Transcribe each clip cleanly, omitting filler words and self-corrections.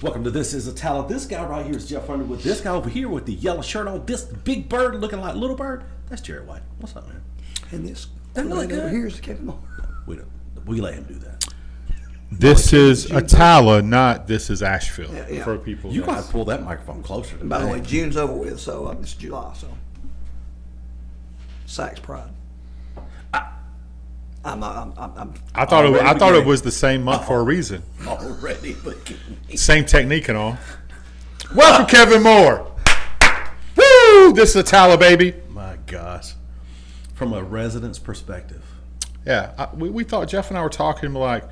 Welcome to This Is Attalla. This guy right here is Jeff Underwood. This guy over here with the yellow shirt on, this big bird looking like Little Bird, that's Jerry White. What's up, man? And this Doesn't look over good. here is Kevin Moore. We let him do that. This is Attalla, not this is Asheville. Yeah. For people. You got to pull that microphone closer. And by the way, June's over with, so it's July, so. Sax Pride. I thought it was the same month for a reason. Already, but Same technique and all. Welcome, Kevin Moore. Woo! This is Attalla, baby. my gosh, from a resident's perspective. Yeah, we thought Jeff and I were talking like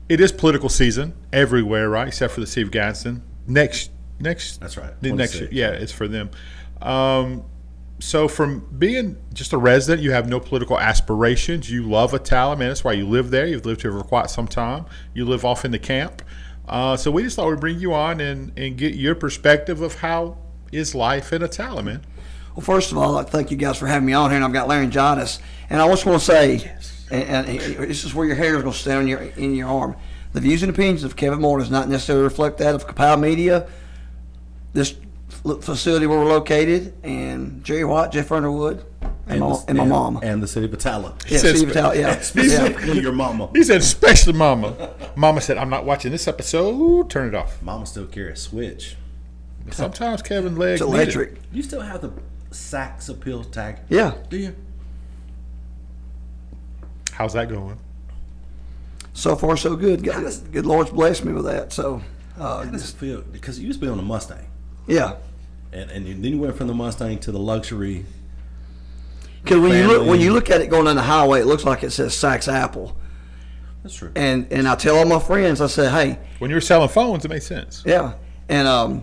it is political season everywhere, right? Except for the city of Gadsden. Next. That's right. The next year, 26. yeah, it's for them. So from being just a resident, you have no political aspirations. You love Attalla, man. That's why you live there. You've lived here for quite some time. You live off in the camp. So we just thought we'd bring you on and get your perspective of how is life in Attalla, man. Well, first of all, I'd like to thank you guys for having me on here, and I've got laryngitis. And I just want to say, and this is where your hair is going to stay on in your arm. The views and opinions of Kevin Moore does not necessarily reflect that of Kapow Media, this facility where we're located, and Jerry White, Jeff Underwood, and my mom. And the city of Attalla. Yeah, Steve Attalla, yeah. Specifically your mama. He said, especially Mama. Mama said, I'm not watching this episode. Turn it off. Mama still carry a switch. Sometimes Kevin's legs It's need it. electric. You still have the Sax Appeal tag? Yeah. Do you? How's that going? So far, so good. Good Lord's blessed me with that. So, How does it feel? Because you used to be on a Mustang. yeah. And then you went from the Mustang to the luxury. Because when Family. you look at it going down the highway, it looks like it says Sax Apple. That's true. And I tell all my friends, I say, hey, When you were selling phones, it made sense. yeah. And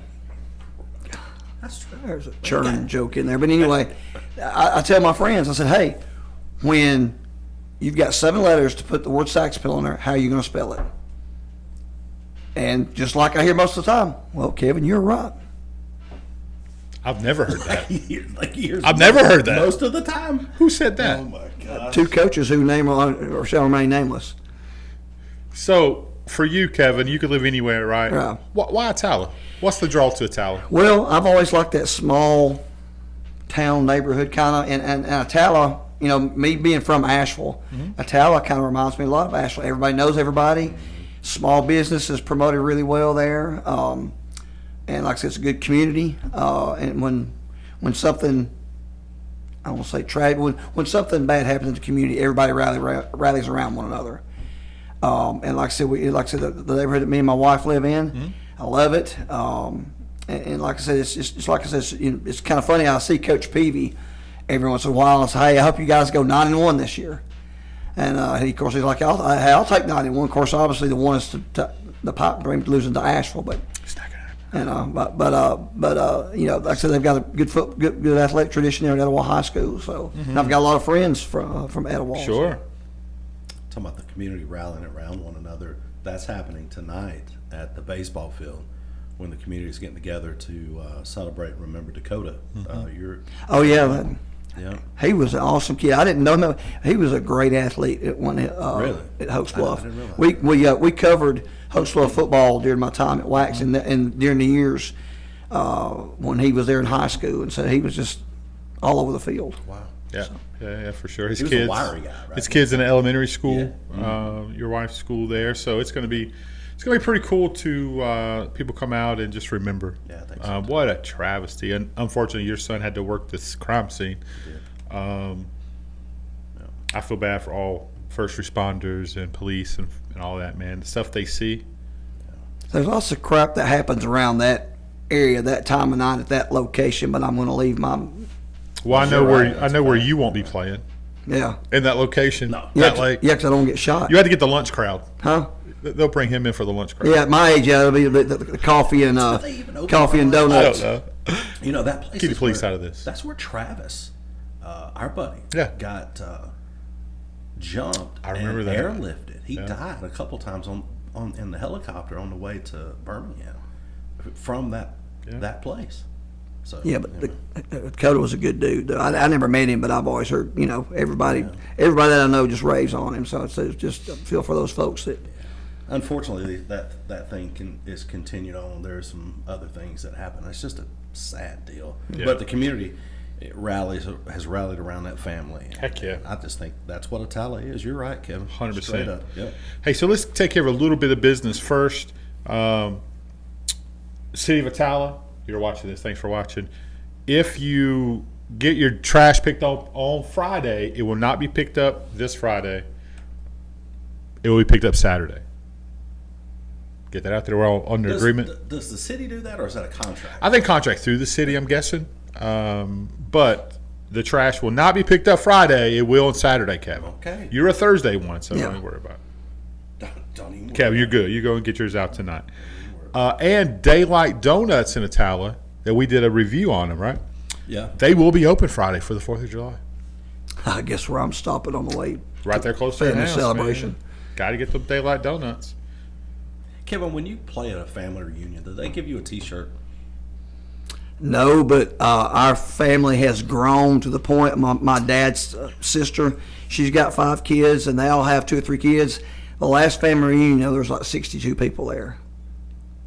That's true. there's a churning joke in there. But anyway, I tell my friends, I said, hey, when you've got 7 letters to put the word sax appeal in there, how are you going to spell it? And just like I hear most of the time, well, Kevin, you're right. I've never heard that. Years I've never heard that. Most of the time. Who said that? Oh my God. 2 coaches who name or shall remain nameless. So, for you, Kevin, you could live anywhere, right? Yeah. Why Attalla? What's the draw to Attalla? Well, I've always liked that small town neighborhood kind of, and Attalla, you know, me being from Asheville, Attalla kind of reminds me a lot of Asheville. Everybody knows everybody. Small business is promoted really well there. And like I said, it's a good community. And when something, I won't say tragic, when something bad happens in the community, everybody rallies around one another. And like I said, the neighborhood that me and my wife live in, I love it. And like I said, it's like I said, it's kind of funny. I see Coach Peavy every once in a while and say, hey, I hope you guys go 9-1 this year. And of course, he's like, I'll take 9-1. Of course, obviously the one is the pipe dream losing to Asheville, but. It's not gonna happen. And but you know, like I said, they've got a good athletic tradition there at Etowah High School. So and I've got a lot of friends from Etowah. Sure. Talking about the community rallying around one another. That's happening tonight at the baseball field when the community is getting together to celebrate and remember Dakota. Oh yeah, Yeah. he was an awesome kid. I didn't know him. He was a great athlete at Really? at Hoax Bluff. I didn't realize. We covered Hoax Bluff football during my time at Wax and during the years when he was there in high school, and so he was just all over the field. Wow. Yeah, for sure. His He was kids, a wiry guy, right? His kids in elementary school, Yeah. your wife's school there, so it's gonna be pretty cool to people come out and just remember. Yeah, I think so, too. What a travesty, and unfortunately, your son had to work this crime scene. I feel bad for all first responders and police and all that, man. The stuff they see. There's lots of crap that happens around that area, that time of night, at that location. But I'm going to leave my Well, I know where you won't be playing yeah. in that location. No. Yeah, That lake. yeah, 'cause I don't get shot. You had to get the lunch crowd. Huh? They'll bring him in for the lunch crowd. Yeah, at my age, yeah, it'll be the coffee and they even open coffee and the lunch? I donuts. don't know. You know, that place Keep the is police where- out of this. That's where Travis, our buddy, Yeah. got jumped I remember and that. airlifted. He Yeah. died a couple times on in the helicopter on the way to Birmingham from that place. So Yeah, but Dakota was a good dude. I never met him, but I've always heard, everybody that I know just raves on him. So it's just I feel for those folks that unfortunately, that thing is continued on. There's some other things that happen. It's just a sad deal. Yeah. But the community has rallied around that family. Heck yeah. I just think that's what Attalla is. You're right, Kevin. 100%. Straight up. Yep. Hey, so let's take care of a little bit of business first. City of Attalla, you're watching this. Thanks for watching. If you get your trash picked up on Friday, it will not be picked up this Friday. It will be picked up Saturday. Get that out there. We're all under agreement. Does the city do that, or is that a contract? I think contract through the city, I'm guessing. But the trash will not be picked up Friday. It will on Saturday, Kevin. Okay. You're a Thursday one, so Yeah. don't even worry about it. Don't even worry. Kevin, you're good. You go and get yours out tonight. And Daylight Donuts in Attalla, that we did a review on them, right? Yeah. They will be open Friday for the 4th of July. I guess where I'm stopping on the way. Right there close to the Family house, celebration. Got to get the Daylight Donuts. Kevin, when you play at a family reunion, do they give you a T-shirt? No, but our family has grown to the point. My dad's sister, she's got 5 kids, and they all have 2 or 3 kids. The last family reunion, there was like 62 people there.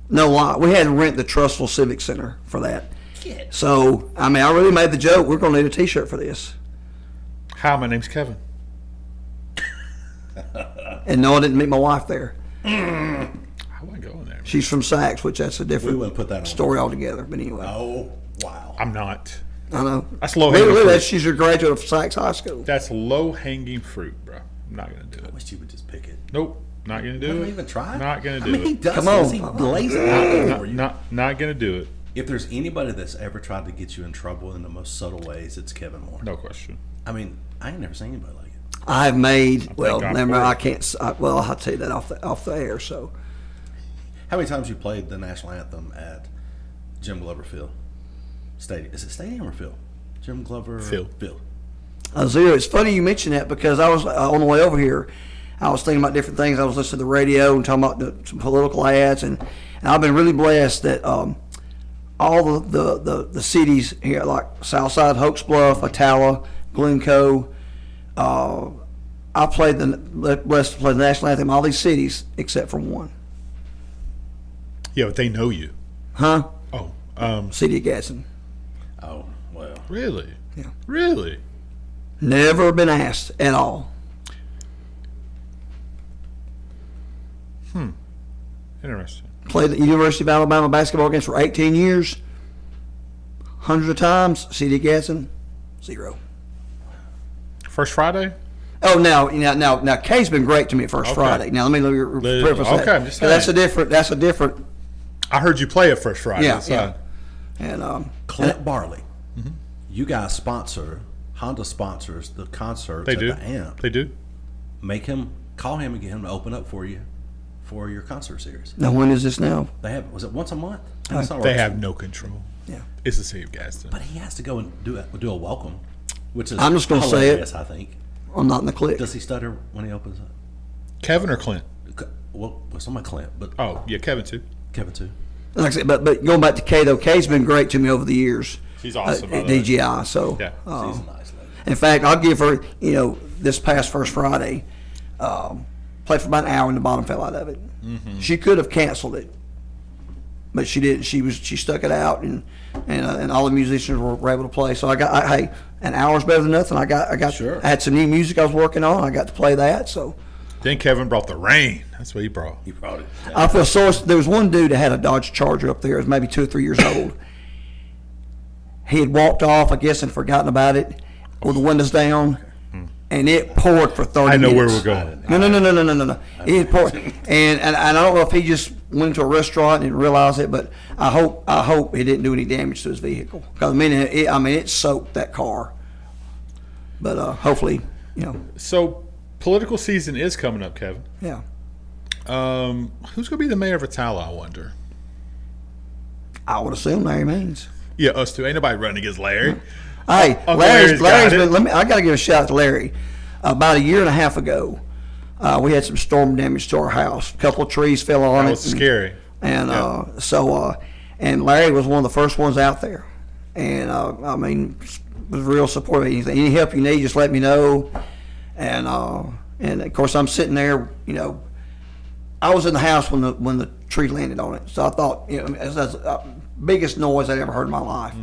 No lie. We had to rent the Trustful Civic Center for that. So, I mean, I really made the joke, we're going to need a T-shirt for this. Hi, my name's Kevin. And no, I didn't meet my wife there. I wasn't going there. She's from Saks, which that's a We different wouldn't put that on. story altogether. But anyway, Oh, wow. I'm not. I know. That's low-hanging Look, fruit. she's a graduate of Saks High School. That's low-hanging fruit, bro. I'm not going to do I it. wish you would just pick it. Nope. Not going to do Don't it. even try. Not going to I do mean, he it. does Come this. on. He lays it out there for you. Not going to do it. If there's anybody that's ever tried to get you in trouble in the most subtle ways, it's Kevin Moore. No question. I mean, I ain't never seen anybody like it. I've made, well, God never for mind, it. I can't, well, I'll tell you that off the air, so. How many times you played the national anthem at Jim Glover Field Stadium? Is it Stadium or Field? Jim Glover Field. Zero, it's funny you mention that because I was on the way over here, I was thinking about different things. I was listening to the radio and talking about some political ads, and I've been really blessed that all the cities here, like Southside, Hoax Bluff, Attalla, Glencoe, I played blessed to play the national anthem in all these cities except for one. Yeah, but they know you. Huh? Oh, City of Gadsden. Oh, well. really? Yeah. Really? Never been asked at all. Interesting. Played at the University of Alabama basketball games for 18 years. Hundreds of times. City of Gadsden, 0. First Friday? Oh, now Kay's been great to me at First Okay. Friday. Now let me preface that. Okay, I'm just That's saying. That's a different. I heard you play at First Friday. Yeah, so- yeah. And Clint Barley. You guys sponsor, Honda sponsors the concerts They at do. the AMP. They do. Call him and get him to open up for you for your concert series. now when is this now? They have, was it once a month? They have no control. Yeah. It's the City of Gadsden. But he has to go and do a welcome, which is I'm just gonna say it. hilarious, I think. I'm not in the clique. Does he stutter when he opens up? Kevin or Clint? Well, it's on my Clint, but Oh, yeah, Kevin too. Kevin too. Like I said, but going back to Kay though, Kay's been great to me over the years. She's awesome, by At the way. DGI. So Yeah. She's a nice lady. in fact, I'll give her. This past First Friday, played for about an hour and the bottom fell out of it. Mm-hmm. She could have canceled it, but she didn't. She stuck it out, and all the musicians were able to play. So hey, an hour's better than nothing. I got. Sure. I had some new music I was working on. I got to play that. So Then Kevin brought the rain. That's what he brought. He brought it. I feel so. There was one dude that had a Dodge Charger up there. It was maybe 2 or 3 years old. He had walked off, I guess, and forgotten about it with the windows down, and it poured for 30 I know where minutes. we're going. No. It poured, and I don't know if he just went into a restaurant and didn't realize it, but I hope it didn't do any damage to his vehicle. Because it soaked that car. But hopefully, So, political season is coming up, Kevin. yeah. Who's going to be the mayor of Attalla, I wonder? I would assume Larry Means. Yeah, us two. Ain't nobody running against Larry. Hey, Uncle Larry's got it. been. I got to give a shout out to Larry. About a year and a half ago, we had some storm damage to our house. A couple of trees fell on it. That was scary. And and Larry was one of the first ones out there, and was real supportive. Any help you need, just let me know. And of course I'm sitting there, I was in the house when the tree landed on it, so I thought, that's the biggest noise I'd ever heard in my life.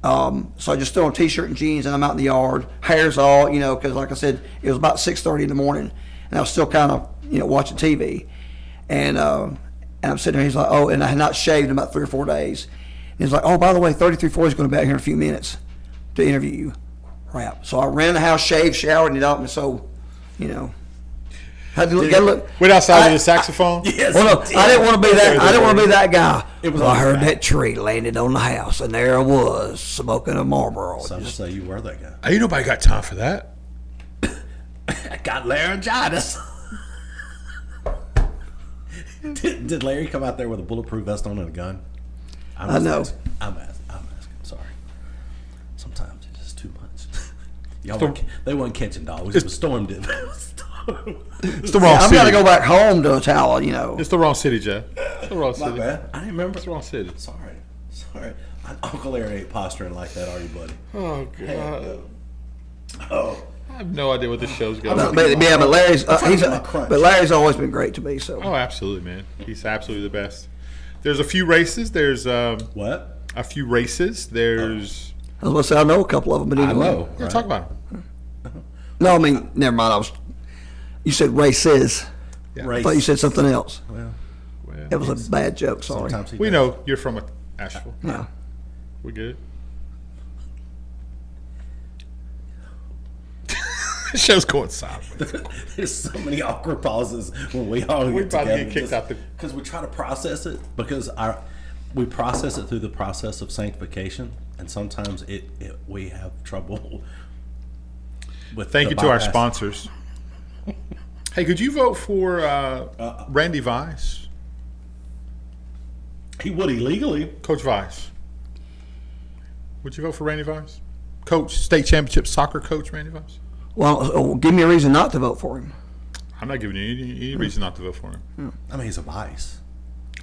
So I just threw on a t-shirt and jeans, and I'm out in the yard, hair's all, because like I said, it was about 6:30 in the morning, and I was still kind of, watching TV, and I'm sitting there. He's like, oh, and I had not shaved in about 3 or 4 days. And he's like, oh, by the way, 3340 is going to be out here in a few minutes to interview you. Crap. So I ran in the house, shaved, showered, and it up, and so, had to look. Went outside with a saxophone. Yes, Well, no, I didn't want to be that. I didn't want to be that guy. It was Well, I on his heard back. that tree landed on the house, and there I was smoking a Marlboro. Some say you were that guy. Ain't nobody got time for that. I got laryngitis. Did Larry come out there with a bulletproof vest on and a gun? I know. I'm asking. Sorry. Sometimes it's just too much. They weren't catching dogs. It was Storm did. It's the wrong I've city. got to go back home to Attalla. It's the wrong city, Jeff. It's the wrong My city. bad. I didn't remember. It's the wrong city. Sorry. Uncle Larry ain't posturing like that, are you, buddy? Oh God. Oh. I have no idea what this show's going. But Larry's crunch. but Larry's always been great to me. So Oh, absolutely, man. He's absolutely the best. There's a few races. There's What? a few races. There's. I was going to say I know a couple of them, but anyway. I know. Yeah, right? talk about them. No, I mean never mind. You said races. Yeah. I Race. thought you said something else. Well, It was a bad joke. Sorry. sometimes he We does. know you're from Asheville. Yeah. We good. The show's going sideways. There's so many awkward pauses when we all We're get about to together. get kicked out the- Because we try to process it because we process it through the process of sanctification, and sometimes we have trouble with. Thank the you to our bypass. sponsors. Hey, could you vote for Randy Vice, He would illegally. Coach Vice? Would you vote for Randy Vice, Coach, state championship soccer coach Randy Vice? Well, give me a reason not to vote for him. I'm not giving you any reason not to vote for him. I mean, he's a vice.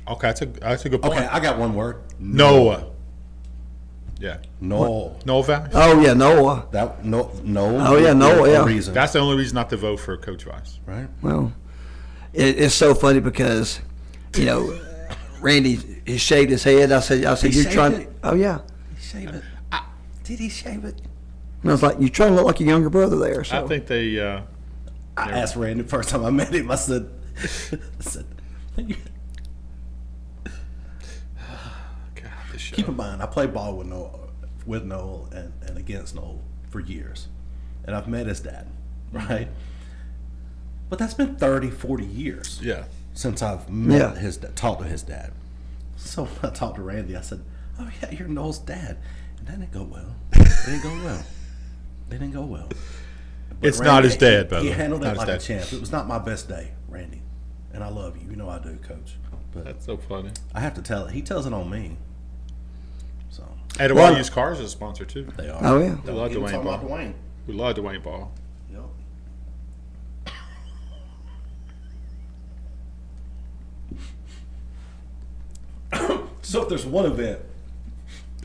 Okay, that's a good point. Okay, I got one word. Noah. Yeah. No. Noah Vice. Oh yeah, Noah. That no. Oh, yeah, no, a yeah. Reason. That's the only reason not to vote for Coach Vice. right. Well, it's so funny because, Randy he shaved his head. I said, He you're shaved trying. it? Oh yeah. Did he shave it? Did he shave it? And I was like, you're trying to look like your younger brother there. So I think they. I asked Randy the first time I met him. I said, God, this show. keep in mind, I played ball with Noel and against Noel for years. And I've met his dad, right? But that's been 30, 40 years Yeah. since I've met Yeah. talked to his dad. So when I talked to Randy, I said, oh, yeah, you're Noel's dad. And that didn't go well. It didn't go well. But It's not his dad, by the He way. handled Not it his like a dad. champ. It was not my best day, Randy. And I love you. You know I do, Coach. But That's so funny. I have to tell it. He tells it on me. So Attalla Well- Used Cars is a sponsor too. they are. Oh, yeah. Don't We love get me Dwayne talking about Ball. Dwayne. We love Dwayne Ball. Yep. So if there's one event,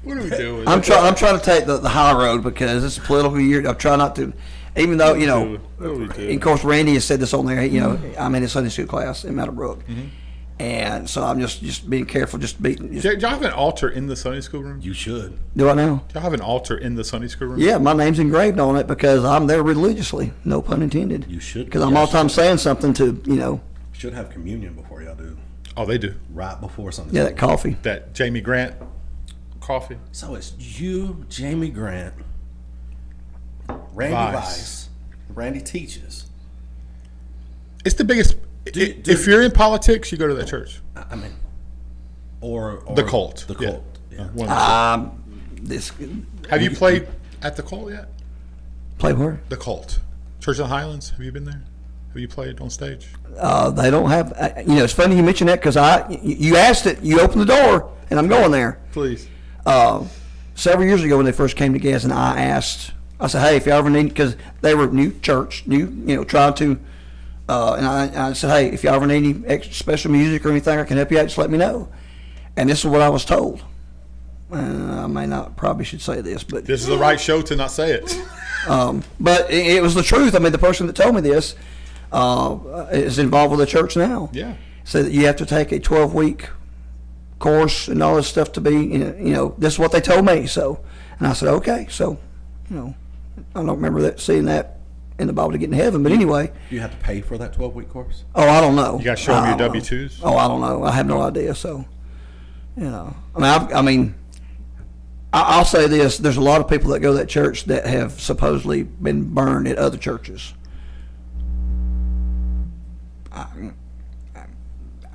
What are we doing? I'm trying to take the high road because it's a political year. I'm trying not to, even though What are we doing? and of course Randy has said this on there. I'm in a Sunday school class in Meadowbrook, and so I'm just being careful. Just Do y'all have an altar in the Sunday school room? you should. do I now? Do y'all have an altar in the Sunday school room? Yeah, my name's engraved on it because I'm there religiously. No pun intended. You should. Because I'm all the time saying something to Should have communion before y'all do. Oh, they do. Right before something. that coffee. That Jamie Grant coffee. So it's you, Jamie Grant, Randy Vice. Vice. Randy teaches. It's the biggest. Do- if you're in politics, you go to that church. I mean, or The cult. The Yeah. cult. Yeah. One of This them. Have you played at the cult yet? play where? The cult. Church in the Highlands. Have you been there? Have you played on stage? They don't have. It's funny you mention that because you asked it. You opened the door, and I'm going there. Please. Several years ago when they first came to Gas, and I said, hey, if y'all ever need, because they were new church, trying to, and I said, hey, if y'all ever need any extra special music or anything, I can help you out, just let me know. And this is what I was told. I may not, probably should say this, but This is the right show to not say it. but it was the truth. I mean, the person that told me this is involved with the church now. Yeah. said that you have to take a 12-week course and all this stuff to be, this is what they told me. So, and I said, okay. So, I don't remember seeing that in the Bible to get in heaven. But anyway. You have to pay for that 12-week course? Oh, I don't know. You got to show them your I don't know. W-2s? Oh, I don't know. I have no idea. So, I'll say this. There's a lot of people that go to that church that have supposedly been burned at other churches.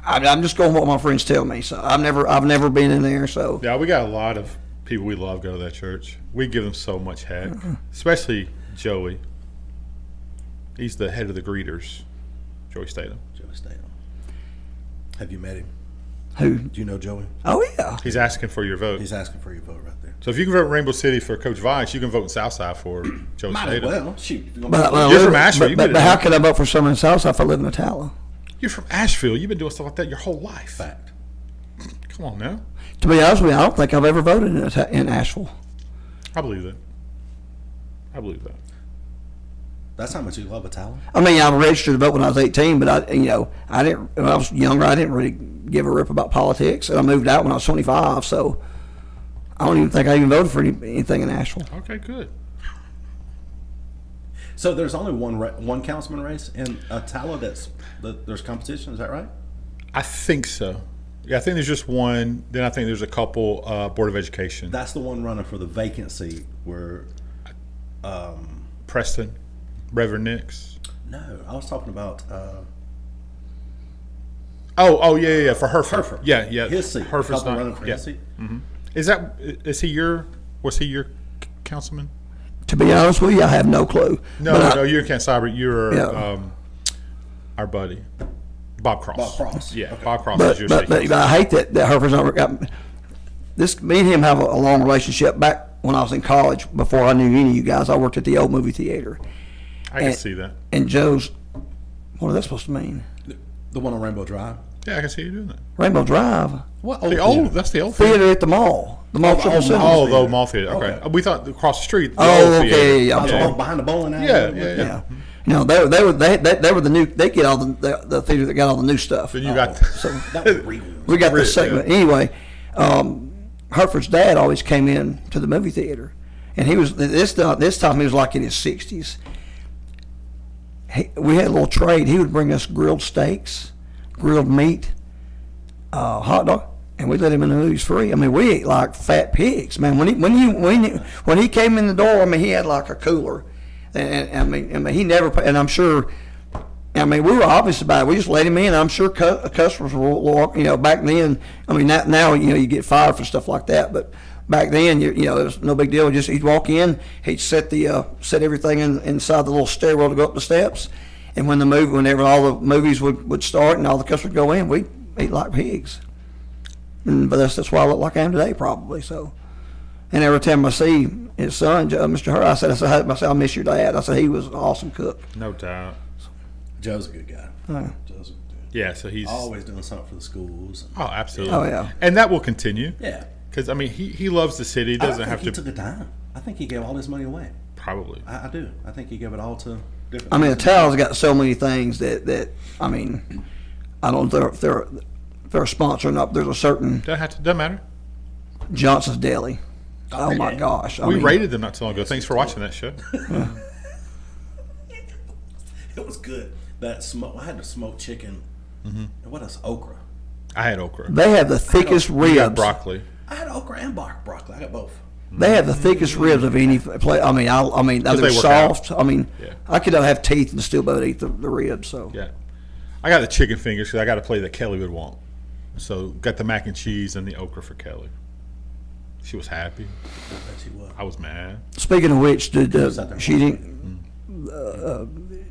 I'm just going with what my friends tell me. So I've never been in there. So Yeah, we got a lot of people we love go to that church. We give them so much heck, especially Joey. He's the head of the greeters, Joey Statham. Joey Statham. Have you met him? who? Do you know Joey? Oh yeah. He's asking for your vote. He's asking for your vote right there. So if you can vote in Rainbow City for Coach Vice, you can vote in Southside for Joey Might as Statham. well. Shoot. If you're But, gonna You're from Asheville, you But, get but it. how could I vote for someone in Southside if I live in Attalla? You're from Asheville. You've been doing stuff like that your whole life. fact. Come on now. To be honest with you, I don't think I've ever voted in Asheville. I believe that. I believe that. That's how much you love Attalla? I mean, I registered to vote when I was 18, but I didn't. When I was younger, I didn't really give a rip about politics, and I moved out when I was 25. So I don't even think I even voted for anything in Asheville. Okay, good. So there's only one councilman race in Attalla there's competition, is that right? I think so. Yeah, I think there's just one. Then I think there's a couple Board of Education. That's the one running for the vacancy where, Preston, Reverend Nix. no, I was talking about Yeah, for Hereford. Hereford. Yeah. His seat. Hereford's Couple not. running for Yeah. his seat. Was he your councilman? To be honest with you, I have no clue. No, you're Kent Cyber. You're Yeah. our buddy, Bob Cross. Bob Cross. Yeah, Okay. Bob Cross But, is your but, state but councilman. I hate that Hereford's not. Me and him have a long relationship. Back when I was in college, before I knew any of you guys, I worked at the old movie theater. I can see that. And Joe's, what is that supposed to mean? The one on Rainbow Drive. Yeah, I can see you doing that. Rainbow Drive What? That's the old theater. theater at the mall. The mall triple center. Oh, the mall theater. Okay. Okay. We thought across the street. The Oh, old okay, theater. yeah, I'm sorry. Behind the bowling alley. Yeah. No, they were the new. They get all the theater that got all the new stuff. Then you got. That was real. We got the Rich, segment anyway. Hereford's dad always came in to the movie theater, and he was this time he was like in his 60s. We had a little trade. He would bring us grilled steaks, grilled meat, hot dog, and we let him in the movies free. I mean, we ate like fat pigs, man. When he came in the door, I mean, he had like a cooler, and I mean he never. And I'm sure. I mean, we were obvious about it. We just let him in. I'm sure customers were, back then. I mean, now you get fired for stuff like that, but back then, it was no big deal. He'd walk in, he'd set everything inside the little stairwell to go up the steps, and whenever all the movies would start and all the customers would go in, we'd eat like pigs. But that's why I look like I am today, probably. So, and every time I see his son, Mr. Hur, I said, I miss your dad. I said he was an awesome cook. No doubt. Joe's a good guy. Yeah. Joe's a good dude. Yeah, so he's. Always doing something for the schools. Oh, absolutely. Oh, yeah. And that will continue. Yeah. Because, I mean, he loves the city. He I don't doesn't think have he to. took a dime. I think he gave all his money away. Probably. I do. I think he gave it all to different. I mean, things. Attalla's got so many things that I mean, I don't know if they're a sponsor or not. But there's a certain Doesn't matter. Johnson's Deli. Oh my yeah. gosh! We rated them not too long ago. Thanks for watching that show. It was good. That smoke. I had the smoked chicken. And what else? Okra. I had okra. They have the thickest We got ribs. broccoli. I had okra and broccoli. I got both. They have the thickest ribs of any place. I mean, they're they work out. soft. I mean, Yeah. I could not have teeth and still be able to eat the ribs. So Yeah. I got the chicken fingers because I got to play that Kelly would want. So got the mac and cheese and the okra for Kelly. She was happy. I bet she was. I was mad. speaking of which, was out there she didn't.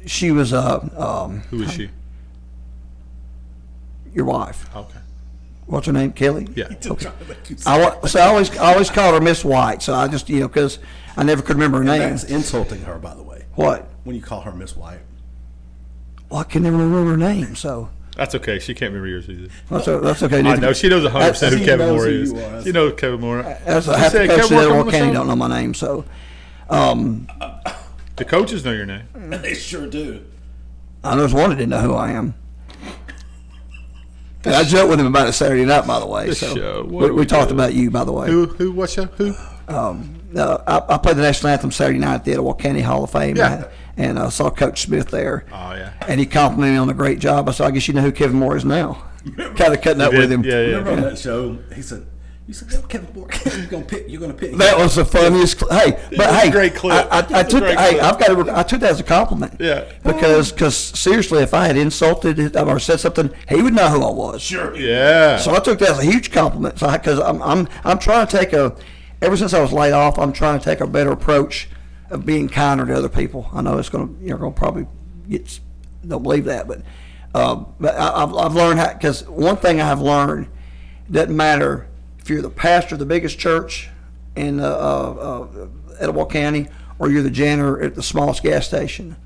She was Who is she? your wife. Okay. What's her name? Kelly. Yeah. Trying to make you I always called her Miss White. So I just because I never could remember her name. That's insulting her, by the way. What? When you call her Miss White. Well, I can never remember her name. So That's okay. She can't remember yours either. that's okay. I know. She knows 100% who She Kevin knows Moore who is. you are. She knows Kevin Moore. That's She half the said, coaches "Kevin Moore at come War on the County show?" don't know my name. So The coaches know your name. They sure do. I know there's one that didn't know who I am. And I joked with him about it Saturday night, by the way. The So show. What we are talked doing? about you, by the way. Who? What show? Who? I played the national anthem Saturday night at the Attalla County Hall of Fame. Yeah. And I saw Coach Smith there. Oh yeah. And he complimented me on a great job. I said, I guess you know who Kevin Moore is now. Kind of cutting up with him. Yeah, yeah. Remember on that show, he said, "You said that Kevin Moore, you're gonna pick." That was the funniest. Hey, but was a hey, great clip. I It was a took. great Hey, clip. I took that as a compliment. Yeah. Because seriously, if I had insulted it or said something, he would know who I was. Sure. Yeah. So I took that as a huge compliment. So because I'm trying to take ever since I was laid off, I'm trying to take a better approach of being kinder to other people. I know you're gonna probably don't believe that, but I've learned how, because one thing I have learned, it doesn't matter if you're the pastor of the biggest church in Attalla County or you're the janitor at the smallest gas station.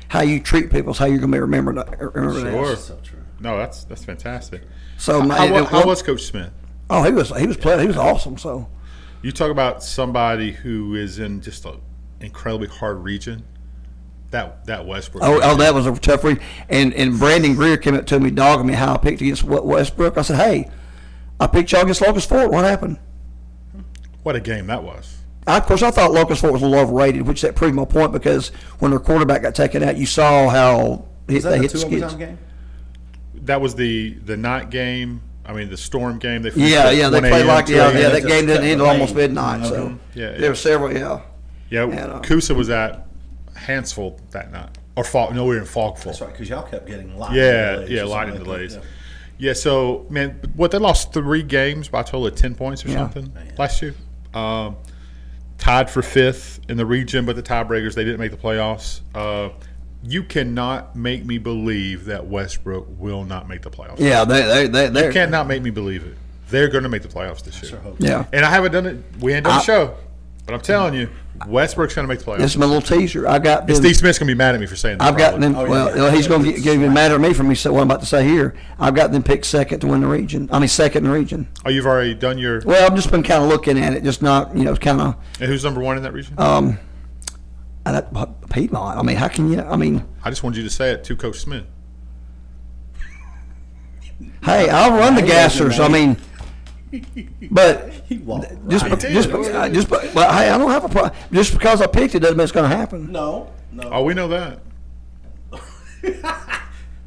How you treat people is how you're gonna be remembered. Sure. As. So true. No, that's fantastic. So How was Coach Smith? Oh, he was awesome. So. You talk about somebody who is in just an incredibly hard region. That Westbrook. Oh, that was a tough read. And Brandon Greer came up to me, dogging me how I picked against Westbrook. I said, hey, I picked y'all against Locust Fort. What happened? What a game that was. Of course, I thought Locust Fort was a little overrated, which that proved my point because when their quarterback got taken out, you saw how they Is that a hit the 2 skids. overtime game? That was the night game. I mean, the Storm game. They Yeah, finished at they 1 played a.m. like to that a.m. game didn't end till almost Lane. midnight. So Okay. Yeah, there were several. Yeah, Yeah, And, Coosa was at Hansville that night, or Falk. No, we were in Falkville. That's right, because y'all kept getting lightning Yeah, delays. yeah, or something lightning like delays. that. Yeah, so man, what they lost 3 games by a total of 10 points or Yeah. something last year. Tied for 5th in the region, but the tiebreakers they didn't make the playoffs. You cannot make me believe that Westbrook will not make the playoffs. yeah, they You cannot make me believe it. They're going to make the playoffs this year. Sure hope. yeah. And I haven't done it. We ain't done the show, but I'm telling you, Westbrook's going to make the playoffs. This is my little teaser. I got them. Steve Smith's going to be mad at me for saying that. I've got probably. them. Oh, yeah. Well, he's going to get even madder at me for me. So what I'm about to say here, I've got them picked second to win the region. I mean, second in the region. Oh, you've already done your. Well, I've just been kind of looking at it, just not, kind of. And who's number 1 in that region? Piedmont. I mean, how can you? I mean, I just wanted you to say it to Coach Smith. hey, I'll run the gassers. I mean, but He walked just, right. but hey, I don't have a problem. Just because I picked it doesn't mean it's going to happen. No. Oh, we know that.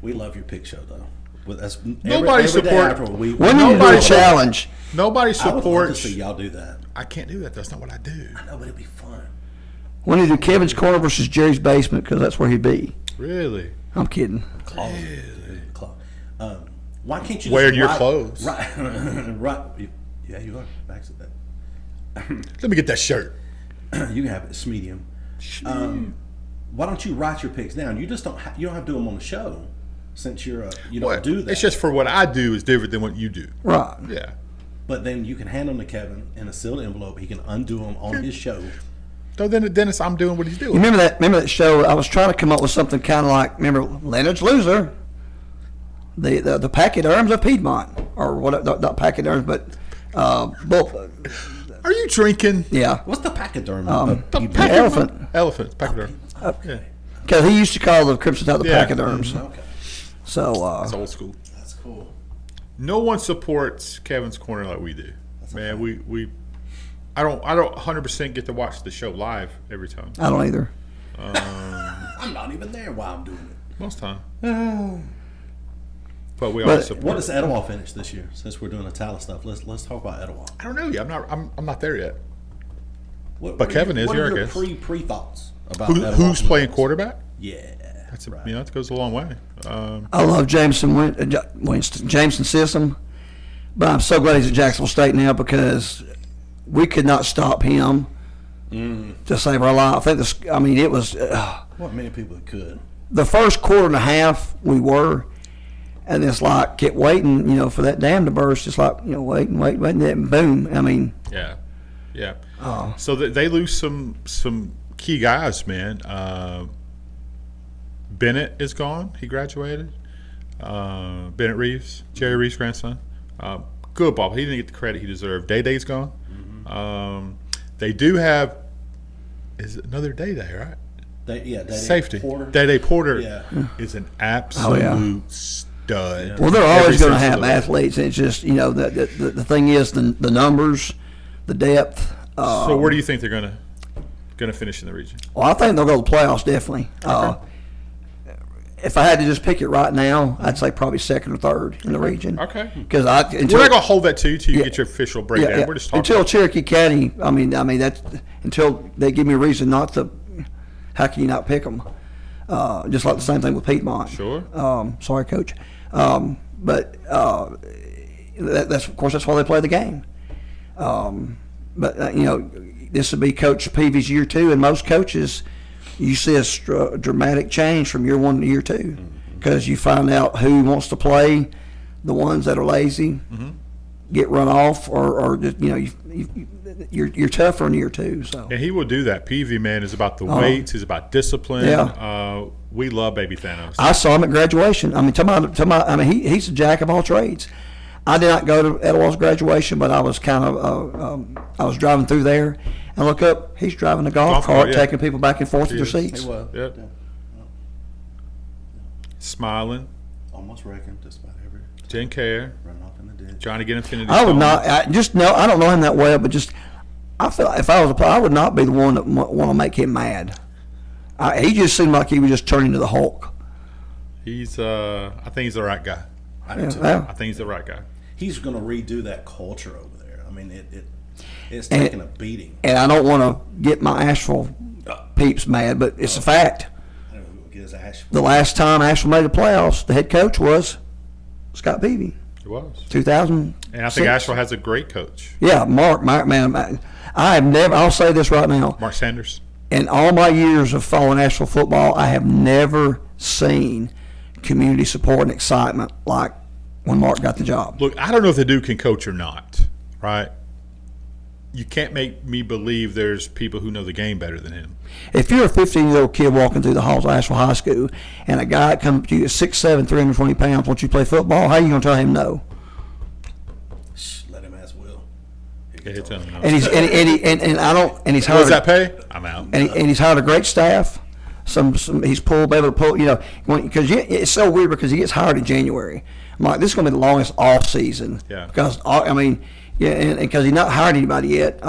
We love your pick show, though. That's Nobody every day support- after we When you do Nobody a should- challenge, Nobody I would love to supports. see y'all do that. I can't do that. That's not what I do. No, but it'd be fun. when you do Kevin's Corner versus Jerry's Basement, because that's where he'd be. Really? I'm kidding. Clothes. Clothes. Why can't you just Wearing your write- clothes. Right. Yeah, you are. Back to that. Let me get that shirt. You can have it. It's medium. Why don't you write your picks down? You just don't. You don't have to do them on the show, since you don't do that. It's just for what I do is different than what you do. Right. Yeah. But then you can hand them to Kevin in a sealed envelope. He can undo them on his show. So then, Dennis, I'm doing what he's You doing. remember that show? I was trying to come up with something kind of like, remember Leonard's Loser, the pachyderms of Piedmont, or what? Not pachyderms, but both. Are you drinking? Yeah, What's the pachyderm? the elephant. Elephant. Pachyderm. Yeah. Because he used to call the Crimson Tide the Yeah. pachyderms. Okay, So It's old school. that's cool. No one supports Kevin's Corner like we do. Man, we I don't 100% get to watch the show live every time. I don't either. I'm not even there while I'm doing it. Most time. But we But all support. What does Etowah finish this year? Since we're doing Attalla stuff, let's talk about Etowah. I don't know yet. I'm not there yet. What But are Kevin is What here, are I your guess. pre thoughts about Who's playing quarterback? Yeah, That's right. that goes a long way. I love Winston System, but I'm so glad he's at Jacksonville State now because we could not stop him to save our life. It was What many people could. the first quarter and a half we were, and it's like kept waiting, for that dam to burst. Just like waiting, and boom. I mean, Yeah. So they lose some key guys, man. Bennett is gone. He graduated. Bennett Reeves, Jerry Reeves' grandson. Good ball. He didn't get the credit he deserved. Day-Day's gone. They do have is it another Day-Day, right? Day-Day Safety. Porter. Day-Day Porter Yeah. is an absolute dud. Well, they're always Every going to sense have of the word. athletes. It's just, the thing is the numbers, the depth. So where do you think they're gonna finish in the region? Well, I think they'll go to the playoffs definitely. If I had to just pick it right now, I'd say probably second or third in the region. Okay. Because We're not gonna hold that to you till you get your official breakdown. We're just talking. until Cherokee County. I mean that's until they give me a reason not to. How can you not pick them? Just like the same thing with Piedmont. Sure. Sorry, Coach. But that's of course that's why they play the game. But this would be Coach Peavy's year 2, and most coaches, you see a dramatic change from year 1 to year 2 because you find out who wants to play, the ones that are lazy, get run off, or just you're tougher in year 2. So And he will do that. Peavy, man, is about the weights. He's about discipline. Yeah. We love Baby Thanos. I saw him at graduation. I mean, he's a jack of all trades. I did not go to Etowah's graduation, but I was kind of I was driving through there and look up. He's driving a golf cart, yeah. taking people back and forth to their is. seats. He was. Yep. Yeah. Smiling, Almost reckoned just about every didn't care, running off in the ditch. trying to get Infinity I would Stone. not. I don't know him that well, but just I feel like if I was a player, I would not be the one that want to make him mad. He just seemed like he was just turning to the Hulk. He's I think he's the right guy. I do too. Yeah. I think he's the right guy. He's going to redo that culture over there. I mean, it's taking a beating. And I don't want to get my Asheville peeps mad, but it's a fact. I don't know who get his ash. The last time Asheville made the playoffs, the head coach was Scott Peavy, It was. 2000. And I think Asheville has a great coach, Yeah, Mark, man, I have never. I'll say this right now. Mark Sanders. In all my years of following Asheville football, I have never seen community support and excitement like when Mark got the job. Look, I don't know if the dude can coach or not, right? You can't make me believe there's people who know the game better than him. If you're a 15-year-old kid walking through the halls of Asheville High School and a guy comes to you at 6'7", 320 pounds, wants you to play football, how are you going to tell him no? Shh, let him ask Will. Yeah, he'll tell him no. And he's What hired does that pay? I'm out. and he's hired a great staff. Some he's able to pull, because it's so weird because he gets hired in January. I'm like, this is going to be the longest off season. Yeah. Because and because he's not hired anybody yet.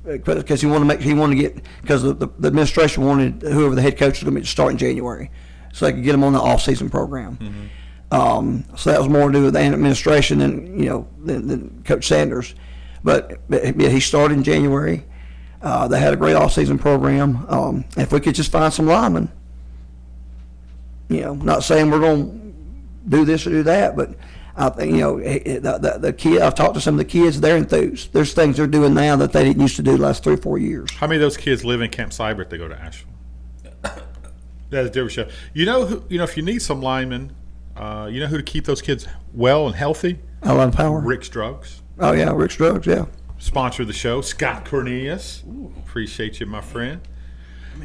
Because he wanted to get because the administration wanted whoever the head coach was going to be to start in January, so they could get him on the off season program. So that was more to do with the administration than Coach Sanders. But he started in January. They had a great off-season program. If we could just find some linemen, not saying we're going to do this or do that, but I think the kid. I've talked to some of the kids; they're enthused. There's things they're doing now that they didn't used to do the last 3 or 4 years. How many of those kids live in Camp Seibert? They go to Asheville. That's a different show. If you need some linemen, you know who to keep those kids well and healthy? Alan Power. Rick's Drugs. Oh yeah, Rick's Drugs. Yeah. Sponsor of the show, Scott Cornelius. Appreciate you, my friend.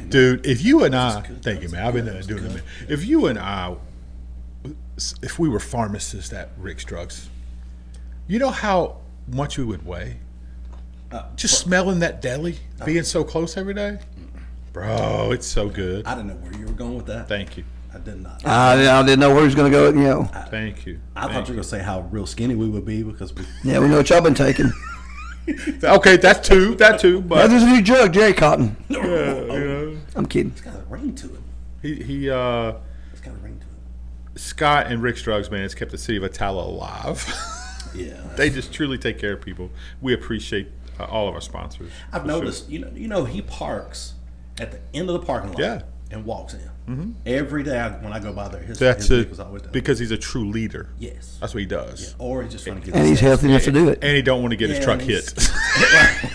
Dude, if you and I, thank you, man. I've been doing it, man. If you and I, if we were pharmacists at Rick's Drugs, you know how much we would weigh? Just smelling that deli, being so close every day? Bro, it's so good. I didn't know where you were going with that. Thank you. I did not. I didn't know where he was going to go. Thank you. I thought you were going to say how real skinny we would be because we. Yeah, we know what y'all been taking. Okay, that too. Yeah, But there's a new jug, Jerry Cotton. yeah, I'm kidding. It's got a ring to it. he It's got a ring to it. Scott and Rick's Drugs, man, has kept the city of Attalla alive. Yeah. They just truly take care of people. We appreciate all of our sponsors. I've for noticed, sure. he parks at the end of the parking lot Yeah. and walks in. Every day when I go by there, his That's vehicle's it always done. because he's a true leader. Yes. That's what he does. Or he's just trying to get And the he's sales. healthy enough to do it. And he don't want to get his Yeah, truck and hit. he's-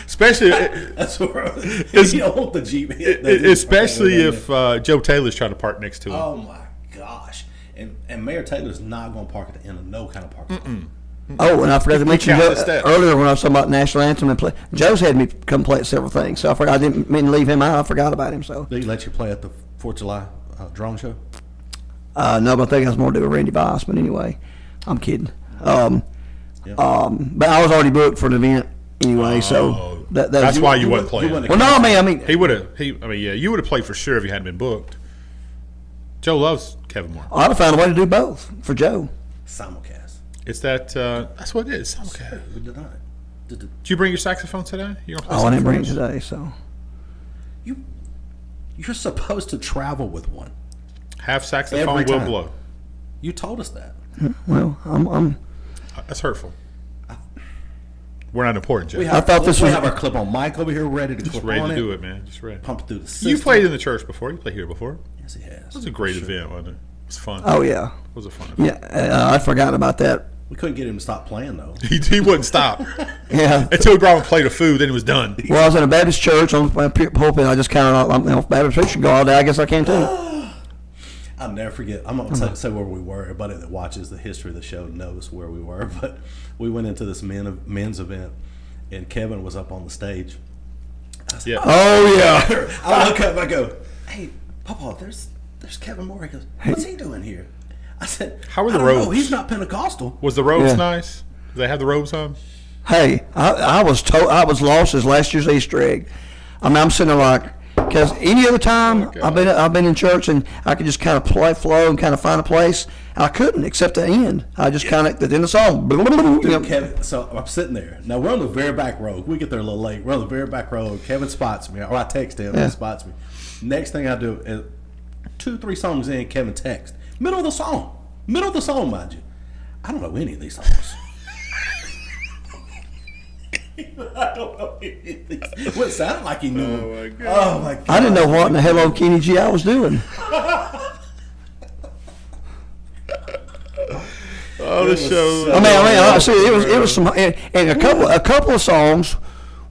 Especially, That's where you don't want the Jeep hit. especially if Joe Taylor's trying to park next to him. Oh my gosh. And Mayor Taylor's not going to park at the end of no kind of parking lot. Oh, and I forgot to mention count Joe, the steps. earlier when I was talking about national anthem and play. Joe's had me come play at several things, so I forgot. I didn't mean to leave him out. I forgot about him. So Did he let you play at the 4th of July drone show? no, but I think it has more to do with Randy Weiss. But anyway, I'm kidding. Yeah. But I was already booked for an event anyway, so That's why you wasn't you playing. wouldn't Well, no, I mean, He would have. Yeah, you would have played for sure if you hadn't been booked. Joe loves Kevin Moore. I'd have found a way to do both for Joe. Simulcast. It's that. That's what it is. Okay. Who did not? Did you bring your saxophone today? You gonna play Oh, I didn't bring it something today, so. You're supposed to travel with one. for us? Half saxophone Every will time. blow. You told us that. Well, I'm That's hurtful. We're not important, Jeff. We I thought this we was- have our clip on mic over here ready to Just clip ready on to it. do it, man. Just ready. Pump it through the system. You played in the church before. You played here before. Yes, he has. It was a great event, wasn't it? It was fun. oh yeah. It was a fun event. Yeah, I'd forgotten about that. We couldn't get him to stop playing though. He wouldn't stop Yeah. until we brought him a plate of food. Then it was done. Well, I was in a Baptist church on my pulpit. I just kind of, if Baptist church can go all day, I guess I can too. I'll never forget. I'm not gonna say where we were. Everybody that watches the history of the show knows where we were. But we went into this men's event, and Kevin was up on the stage. Yeah. Oh yeah. I look up and I go, "Hey, Papa, there's Kevin Moore." He goes, "What's he doing here?" I said, How were the "I don't know. robes? He's not Pentecostal." Was the robes Yeah. nice? Did they have the robes on? Hey, I was lost as last year's Easter egg. I mean, I'm sitting there like, because any other time Oh, God. I've been in church and I could just kind of flow and kind of find a place. I couldn't except the end. I just kind of at the end of the song. Dude, Kevin, so I'm sitting there. Now we're on the very back row. We get there a little late. We're on the very back row. Kevin spots me, or I text him. Yeah. He spots me. Next thing I do is 2-3 songs in. Kevin text middle of the song, mind you. I don't know any of these songs. I don't know any of these. What it sounded like he knew. Oh, my God. Oh my God! I didn't know what in the Hello Kenny G I was doing. Oh, the was show. so- I see it was some and a couple of songs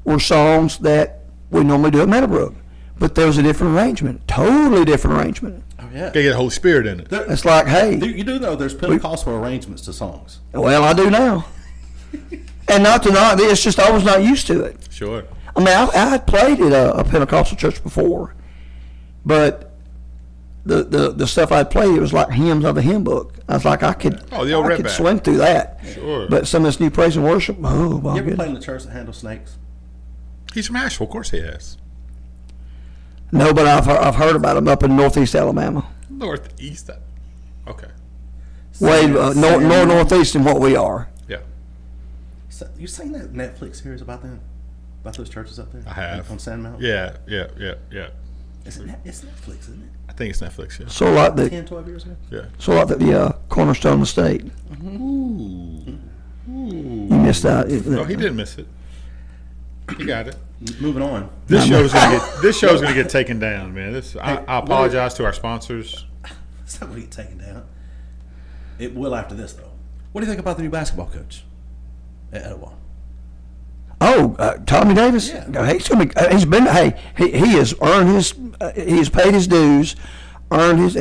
were songs that we normally do at Meadowbrook, but there was a different arrangement, totally different arrangement. Oh yeah. Gotta get the Holy Spirit in it. It's like, hey, You do know there's Pentecostal arrangements to songs. well, I do now, and not, it's just I was not used to it. Sure. I mean, I had played at a Pentecostal church before, but the stuff I'd played, it was like hymns of the hymn book. I was like, I could Oh, the old I could redback. swing through that. Sure. But some of this new praise and worship, oh my You ever goodness. played in the church that handles snakes? He's from Asheville. Of course he has. No, but I've heard about them up in Northeast Alabama. Northeast. Okay. Way northeast than what we are. Yeah. So, you seen that Netflix series about them? About those churches up there? I have. On Sand Mountain? Yeah. It's Netflix, isn't it? I think it's Netflix. Yeah. So like 10, 12 years ago? Yeah. the Cornerstone of the State. Ooh. You missed out. No, he didn't miss it. He got it. Moving on. This show's gonna get taken down, man. I apologize to our sponsors. It's not going to get taken down. It will after this, though. What do you think about the new basketball coach at Etowah? Oh, Tommy Davis. Yeah. He's gonna be. He's been. Hey, he has earned his. He's paid his dues, earned his.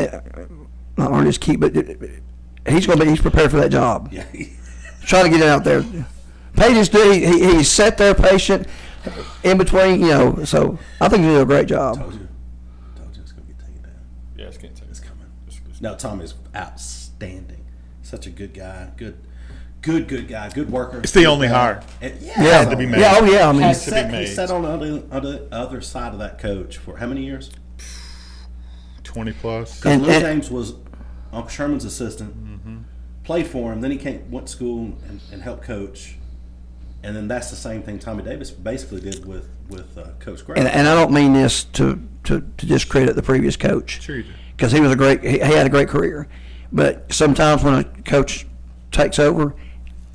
Not earned his keep, but he's gonna be. He's prepared for that job. Yeah. Trying to get it out there. Paid his due. He's sat there patient in between. So I think he'll do a great job. Told you it's going to get taken down. Yeah, it's getting taken. It's coming. No, Tommy's outstanding. Such a good guy. Good guy. Good worker. It's the only hire. Yeah, to be made. Yeah. Oh yeah. I mean, Has to be He made. sat on the other side of that coach for how many years? 20 plus. Because And- Lou and- James was Uncle Sherman's assistant, played for him, then he went to school and helped coach. And then that's the same thing Tommy Davis basically did with Coach Gray. and I don't mean this to discredit the previous coach. Sure you do. Because he had a great career. But sometimes when a coach takes over,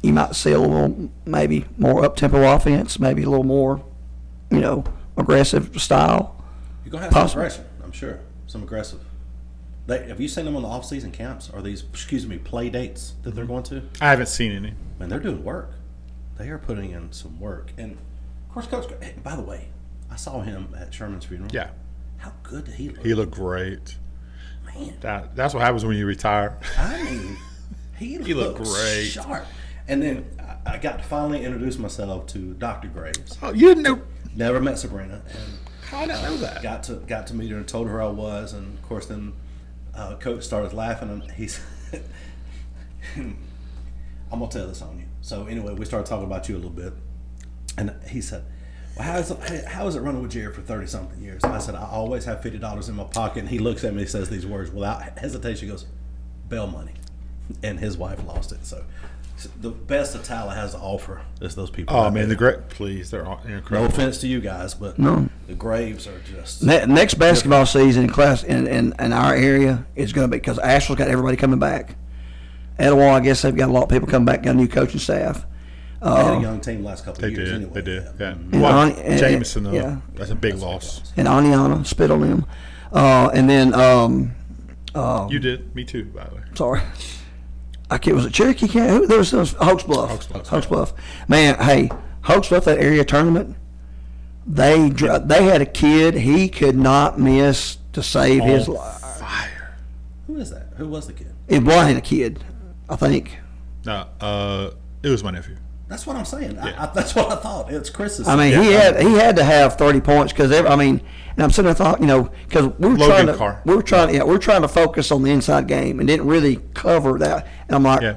you might see a little, maybe more up-tempo offense, maybe a little more, aggressive style. You're going to have some Possible. aggression, I'm sure. Some aggressive. Have you seen them on the off-season camps? Or these, play dates that they're going to? I haven't seen any. Man, they're doing work. They are putting in some work. And, of course, Coach Gray, hey, by the way, I saw him at Sherman's funeral. Yeah. How good did he look? He looked great. Man, That's what happens when you retire. I mean, he looked looks great. sharp. And then I got to finally introduce myself to Dr. Graves. Oh, you didn't know? Never met Sabrina, and How did I know that? got to meet her and told her who I was. And of course, then Coach started laughing, and he said, "I'm gonna tell this on you." So anyway, we started talking about you a little bit, and he said, well, how is it running with Jared for 30-something years? I said, I always have $50 in my pocket. And he looks at me and says these words without hesitation. He goes, bail money. And his wife lost it. So the best Attalla has to offer is those people. Oh, man, they're all No incredible. offense to you guys, but No. the Graves are just. Next basketball season in our area is going to be, because Asheville's got everybody coming back. Etowah, I guess they've got a lot of people coming back, got a new coaching staff. They had a young team the last couple They of years did. anyway. They did. Yeah. And Well, Ani- and- Jameson, though, yeah. that's a big loss. And Aniana spit on them. And then, You did. Me too, by the way. sorry. I can't, was it Cherokee County? Who, there was Hoax Bluff. Hoax Bluff. Man, hey, Hoax Bluff, that area tournament, they had a kid he could not miss to save his life. Fire. Who is that? Who was the kid? It wasn't a kid, I think. No, it was my nephew. That's what I'm saying. Yeah. That's what I thought. It's Chris's. I mean, Yeah. he had to have 30 points because and I'm sitting there thought, because we were Logan Carr. we're trying to focus on the inside game and didn't really cover that. And I'm like, Yeah.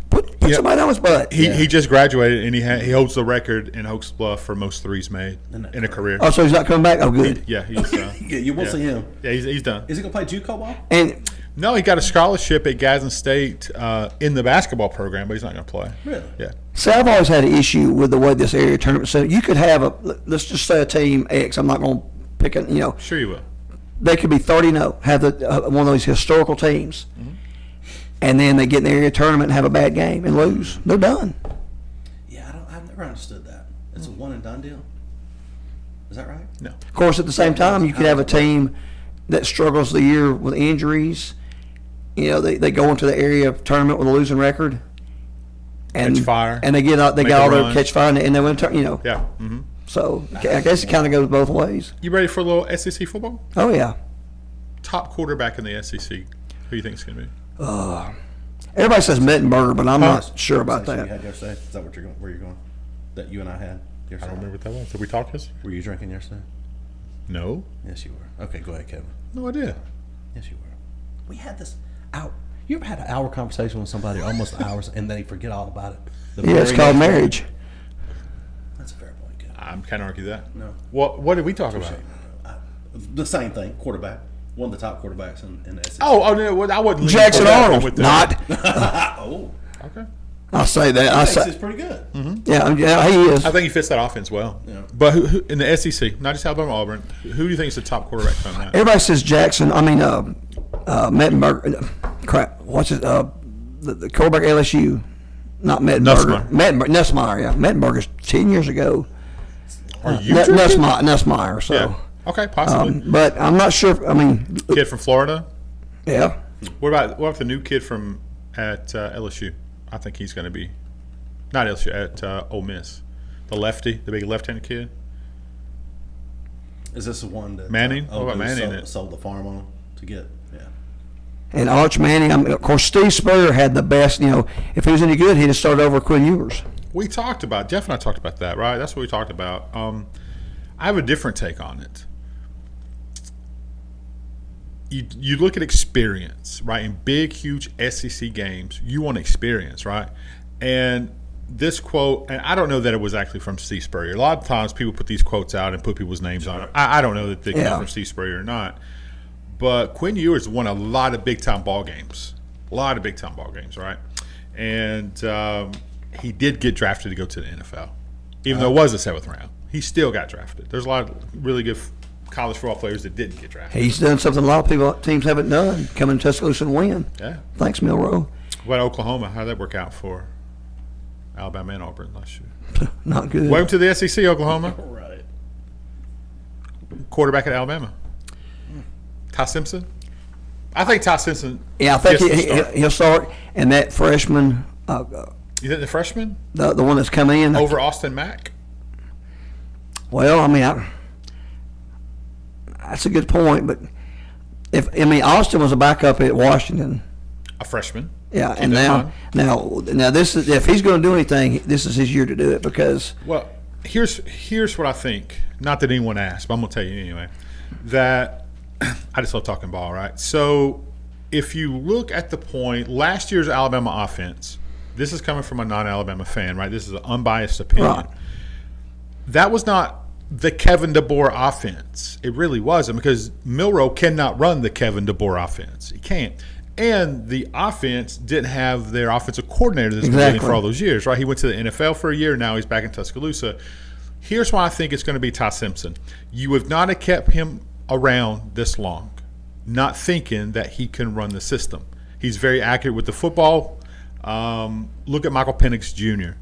put Yeah. somebody on his butt. He just graduated, and he holds the record in Hoax Bluff for most threes made in a career. Oh, so he's not coming back? Oh, good. Yeah, he's yeah, you will see him. Yeah, he's done. Is he gonna play JUCO ball? And No, he got a scholarship at Gadsden State in the basketball program, but he's not going to play. Really? Yeah. see, I've always had an issue with the way this area tournament set. You could have let's just say a team X. I'm not going to pick a, Sure you will. they could be 30-0, have one of those historical teams, and then they get in the area tournament and have a bad game and lose. They're done. Yeah, I've never understood that. It's a one and done deal. Is that right? No. Of course, at the same time, you could have a team that struggles the year with injuries. They go into the area tournament with a losing record, and Catch fire. and they get out. They Make got a all their run. catch fire, and they win. Yeah. Mm-hmm. So I guess it kind of goes both ways. You ready for a little SEC football? Oh yeah. Top quarterback in the SEC. Who do you think it's going to be? Everybody says Mettenberger, but I'm Huh? not sure about You that. had yesterday? Is that where you're going? That you and I had I yesterday? don't remember what that was. Did we talk this? Were you drinking yesterday? No. Yes, you were. Okay, go ahead, Kevin. No idea. Yes, you were. We had this hour. You ever had an hour conversation with somebody, almost hours, and they forget all about it? The Yeah, it's very called next day? marriage. That's a fair point, Kevin. I'm kind of argue that. No. What did we talk about? The same thing. Quarterback. One of the top quarterbacks in the SEC. Oh no, well, I wasn't. leaning Jackson toward that Arnold, with that. not. Oh, Okay. I'll say that. I I think say, he's pretty good. yeah, he is. I think he fits that offense well. Yeah. But who in the SEC, not just Alabama, Auburn, who do you think is the top quarterback from that? Everybody says Jackson. I mean, Mettenberger. Crap. What's it? The quarterback at LSU. Not Mettenberger. Nussmeier. Yeah, Mettenberger's 10 years ago. Are you drinking? Nussmeier. So, Yeah. Okay, possibly. but I'm not sure. I mean, Kid from Florida. yeah. What about the new kid from at LSU? I think he's going to be not LSU at Ole Miss. The lefty, the big left-handed kid. Is this the one that Manning? What about who Manning? sold the farm on to get? Yeah. And Arch Manning. Of course, Steve Spurrier had the best. If he was any good, he'd have started over with Quinn Ewers. We talked about Jeff and I talked about that, right? That's what we talked about. I have a different take on it. You look at experience, right? In big, huge SEC games, you want experience, right? And this quote, and I don't know that it was actually from Steve Spurrier. A lot of times people put these quotes out and put people's names on them. I don't know that they come from Steve Spurrier or not. But Quinn Ewers won a lot of big-time ball games. Right? And he did get drafted to go to the NFL. Even though it was the 7th round, he still got drafted. There's a lot of really good college football players that didn't get drafted. He's done something a lot of teams haven't done. Come in Tuscaloosa and win. Yeah. Thanks, Milrow. What about Oklahoma? How did that work out for Alabama and Auburn last year? Not good. Welcome to the SEC, Oklahoma. Right. Quarterback at Alabama. Ty Simpson? I think Ty Simpson. Yeah, I think gets the start. he'll start. And that freshman, You think the freshman the one that's come in. over Austin Mack? Well, I mean, that's a good point. But Austin was a backup at Washington. A freshman. Yeah, Keep and that in now this is, if he's going to do anything, this is his year to do it because Well, here's what I think. Not that anyone asked, but I'm going to tell you anyway. That I just love talking ball, right? So if you look at the point, last year's Alabama offense, this is coming from a non-Alabama fan, right? This is an unbiased opinion. Right. That was not the Kevin DeBoer offense. It really wasn't, because Milroe cannot run the Kevin DeBoer offense. He can't. And the offense didn't have their offensive coordinator that's been getting for all those years, right? He went to the NFL for a year. Now he's back in Tuscaloosa. Here's why I think it's going to be Ty Simpson. You would not have kept him around this long, not thinking that he can run the system. He's very accurate with the football. Look at Michael Penix Jr.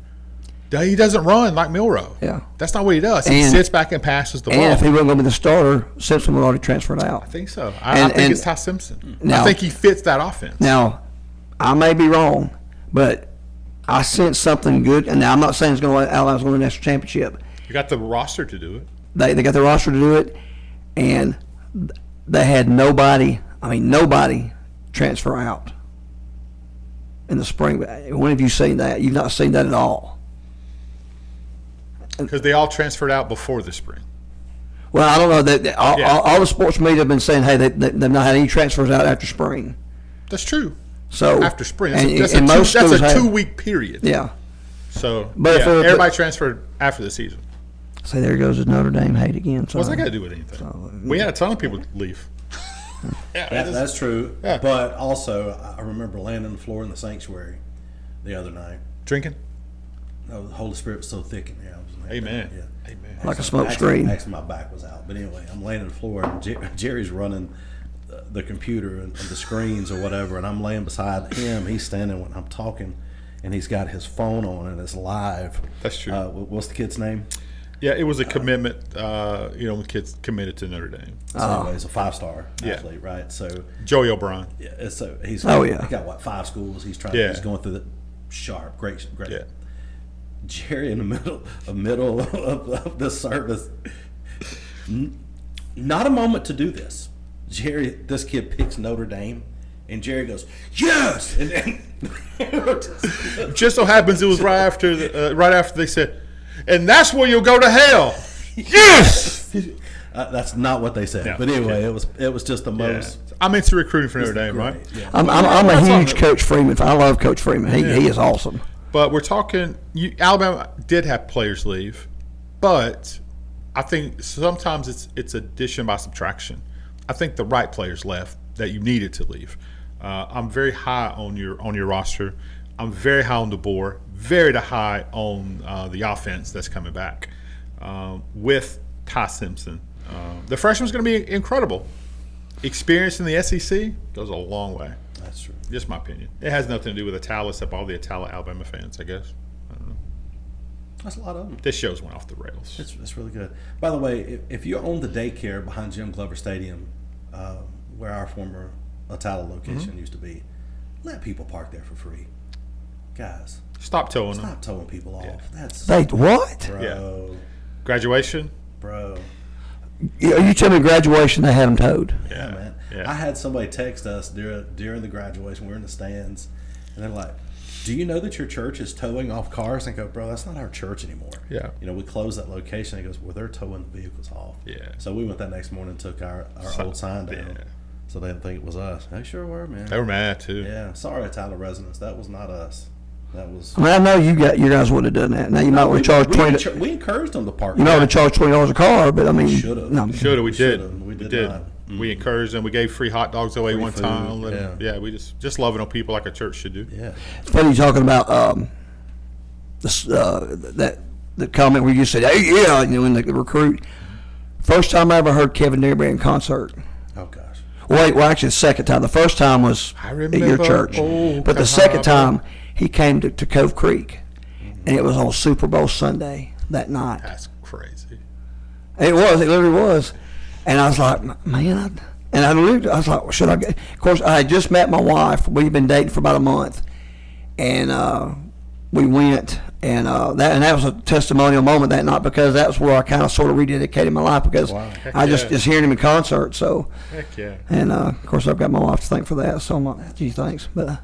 He doesn't run like Milroe. Yeah. That's not what he does. He sits back and passes the ball. And if he wasn't going to be the starter, Simpson would already transferred out. I think so. I think it's Ty Simpson. Now, I think he fits that offense. Now, I may be wrong, but I sense something good. And now I'm not saying it's going to Alabama's going to the national championship. You got the roster to do it. They got the roster to do it, and they had nobody transfer out in the spring. When have you seen that? You've not seen that at all. Because they all transferred out before the spring. Well, I don't know. All the sports media have been saying, hey, they've not had any transfers out after spring. That's true. So after spring, that's a 2-week period. Yeah. So But everybody transferred after the season. So there goes his Notre Dame hate again. So, What's that got to do with anything? We had a ton of people leave. That's true. Yeah. But also, I remember laying on the floor in the sanctuary the other night. Drinking? No, the Holy Spirit was so thick in there. I was like, Amen. Yeah. Amen. like a smoke screen. Actually, my back was out. But anyway, I'm laying on the floor, and Jerry's running the computer and the screens or whatever, and I'm laying beside him. He's standing when I'm talking, and he's got his phone on, and it's live. That's true. What's the kid's name? Yeah, it was a commitment. When kids committed to Notre Dame. So anyway, he's a 5-star athlete, right? So Joey O'Brien. yeah, so he's Oh, he yeah. got 5 schools. He's trying. Yeah. He's going through the sharp, great. Yeah. Jerry in the middle of the service. Not a moment to do this. This kid picks Notre Dame, and Jerry goes, "Yes!" And Just so happens it was right after they said, "And that's where you'll go to hell." Yes. that's not what they said. No. But anyway, it was just the most. I'm into recruiting for Notre Dame, right? Yeah. I'm a huge Coach Freeman. I love Coach Freeman. He is awesome. But we're talking. Alabama did have players leave, but I think sometimes it's addition by subtraction. I think the right players left that you needed to leave. I'm very high on your roster. I'm very high on DeBoer. Very high on the offense that's coming back with Ty Simpson. The freshman's going to be incredible. Experience in the SEC goes a long way. That's true. Just my opinion. It has nothing to do with Attalla, except all the Attalla Alabama fans, I guess. I don't know. That's a lot of them. This show's went off the rails. It's really good. By the way, if you own the daycare behind Jim Glover Stadium, where our former Attalla location used to be, let people park there for free. Guys, Stop towing stop them. towing people off. Yeah. That's What? bro, Graduation? bro. You tell me graduation they had them towed. Yeah, man. Yeah. I had somebody text us during the graduation. We're in the stands, and they're like, "Do you know that your church is towing off cars?" And I go, "Bro, that's not our church anymore." Yeah. We closed that location. He goes, "Well, they're towing the vehicles off." Yeah. So we went that next morning and took our old sign down, Yeah. so they didn't think it was us. They sure were, man. They were mad, too. Yeah. Sorry, Attalla residents. That was not us. That was. I mean, I know you guys would have done that. Now you might want to charge $20. We encouraged them to park. You might want to charge $20 a car, but I mean, Should've. no, Shoulda, we did. should've. We did not. We encouraged them. We gave free hot dogs away one food, time. yeah. We just loving on people like a church should do. Yeah. It's funny you talking about the comment where you said, "Hey, yeah," in the recruit. First time I ever heard Kevin Derby in concert. Oh gosh. Well, actually, the second time. The first time was I at remember. your church, Oh, but the second time he came to Cove Creek, and it was on Super Bowl Sunday that night. That's crazy. It literally was, and I was like, man, I was like, well, should I get? Of course, I had just met my wife. We've been dating for about a month, and we went, and that was a testimonial moment that night, because that's where I kind of sort of rededicated my life, because I just hearing him in concert. So, Heck yeah. and of course, I've got my wife to thank for that. So I'm like, gee, thanks. But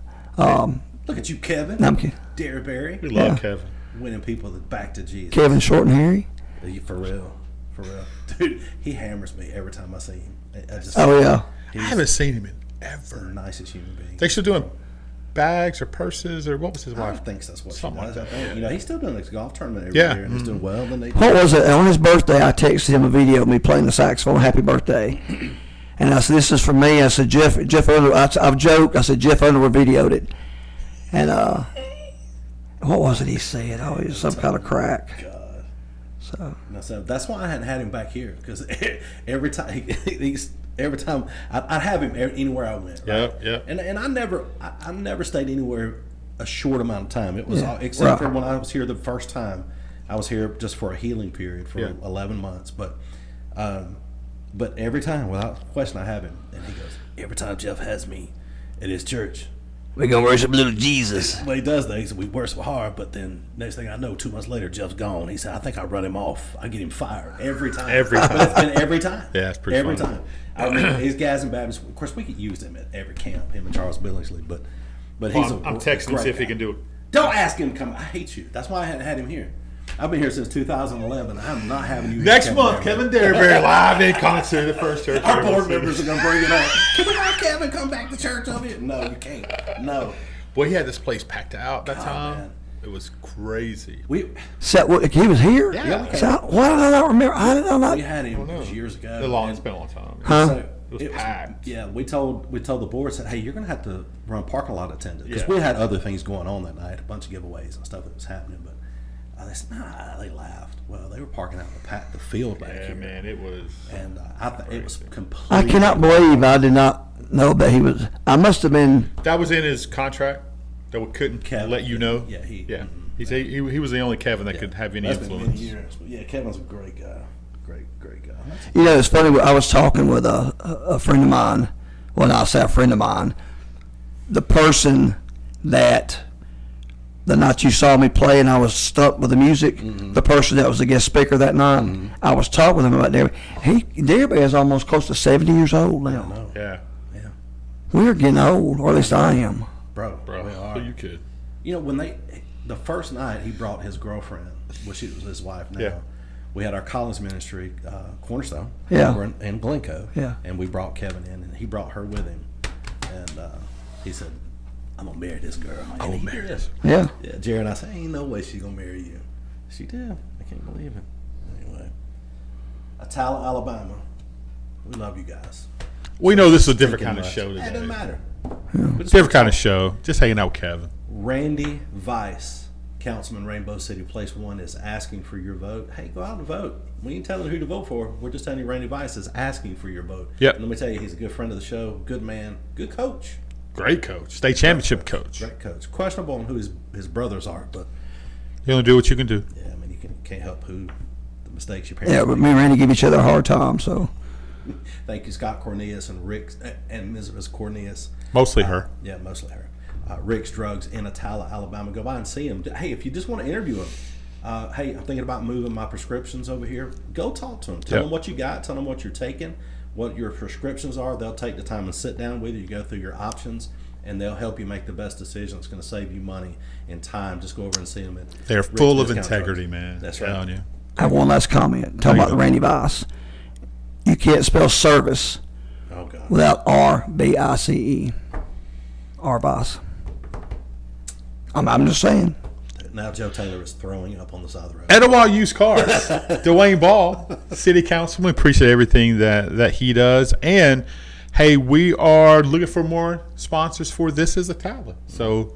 Look at you, Kevin. I'm kidding. Derryberry. We love Yeah. Kevin. Winning people back to Jesus. Kevin Short and Harry. For real. Dude, he hammers me every time I see him. I just, Oh yeah. I haven't seen him in He's the ever. nicest human being. They should do him. bags or purses, or what was his I wife? think that's what she Something does. like I think. You know, he's still doing this golf tournament every Yeah. year, and he's doing well. Then they What was it? On his birthday, I texted him a video of me playing the saxophone. Happy birthday! And I said, "This is for me." I said, "Jeff Underwood." I've joked. I said, "Jeff Underwood videoed it." And what was it he said? Oh, he was some kind of crack. God. So So that's why I hadn't had him back here, because every time I'd have him anywhere I went. Right? Yeah. And I never stayed anywhere a short amount of time. It was Yeah, all, except for right. when I was here the first time. I was here just for a healing period for Yeah. 11 months, but every time, without question, I have him, and he goes, every time Jeff has me at his church. we're gonna worship little Jesus. Well, he does that. He said, we work so hard, but then next thing I know, 2 months later, Jeff's gone. He said, I think I run him off. I get him fired every time. Every time. But it's been every time. Yeah, it's pretty Every funny. time. I mean, his guys and Baptists, of course, we could use him at every camp, him and Charles Billingsley, but he's I'm texting him to see if he can do it. Don't ask him to come. I hate you. That's why I hadn't had him here. I've been here since 2011. I'm not having you here. Next month, Kevin Derryberry live in concert at the First Church. Our board members are going to bring it up. Can we have Kevin come back to church over here? No, you can't. No. Boy, he had this place packed out that time. man. It was crazy. We He was here. Yeah. So, why did I not remember? How did I not? had him it was years ago. It's been a long time. Huh? So It was packed. Yeah, we told the board, said, hey, you're going to have to run parking lot attendant, because Yeah. we had other things going on that night, a bunch of giveaways and stuff that was happening. But they said, nah, they laughed. Well, they were parking out in the field back Yeah, here, man, it was. and it was completely. I cannot believe I did not know that he was. I must have been. That was in his contract that we couldn't Kevin, let you know. yeah, He was the only Kevin that could have any That's been many influence. years, but yeah, Kevin's a great guy, great guy. You know, it's funny. I was talking with a friend of mine. Well, not say a friend of mine. The person that the night you saw me play and I was stuck with the music, the person that was the guest speaker that night, I was talking with him about Derby. Derby is almost close to 70 years old now. No, Yeah, yeah, We're getting old, or at least I am. bro, bro. we are. You could. You know, when the first night he brought his girlfriend, well, she was his wife now. Yeah. We had our college ministry, Cornerstone, Yeah. over in Glencoe. Yeah. And we brought Kevin in, and he brought her with him. And he said, I'm going to marry this girl. And he marry did. this. Yeah. Yeah, Jared and I said, ain't no way she's going to marry you. She did. I can't believe it. Anyway. Attalla, Alabama. We love you guys. We know this is a different kind of Much. show It doesn't today. matter. Different kind of show. Just hanging out with Kevin. Randy Weiss, Councilman Rainbow City, Place 1, is asking for your vote. Hey, go out and vote. We ain't telling who to vote for. We're just telling you Randy Weiss is asking for your vote. Yep. And let me tell you, he's a good friend of the show, good man, good coach. Great coach. State championship coach. Great coach. Questionable on who his brothers are, but You only do what you can do. yeah, I mean, can't help the mistakes your parents Yeah, but make. me and Randy give each other a hard time, so. Thank you, Scott Cornelius and Rick and Ms. Cornelius. Mostly her. Yeah, mostly her. Rick's Drugs in Attalla, Alabama. Go by and see him. Hey, if you just want to interview him, hey, I'm thinking about moving my prescriptions over here. Go talk to him. Tell Yep. them what you got. Tell them what you're taking, what your prescriptions are. They'll take the time and sit down with you. You go through your options, and they'll help you make the best decision. It's going to save you money and time. Just go over and see them. They're full of integrity, man. That's I'm telling right. you. I have one last comment. Talking you about go. Randy Weiss. You can't spell service Oh, God. without R-B-I-C-E. R-Weiss. I'm just saying. Now Joe Taylor is throwing up on the side of the road. Etowah Used Cars. Dwayne Ball, City Councilman. Appreciate everything that he does. And, hey, we are looking for more sponsors for This Is Attalla. So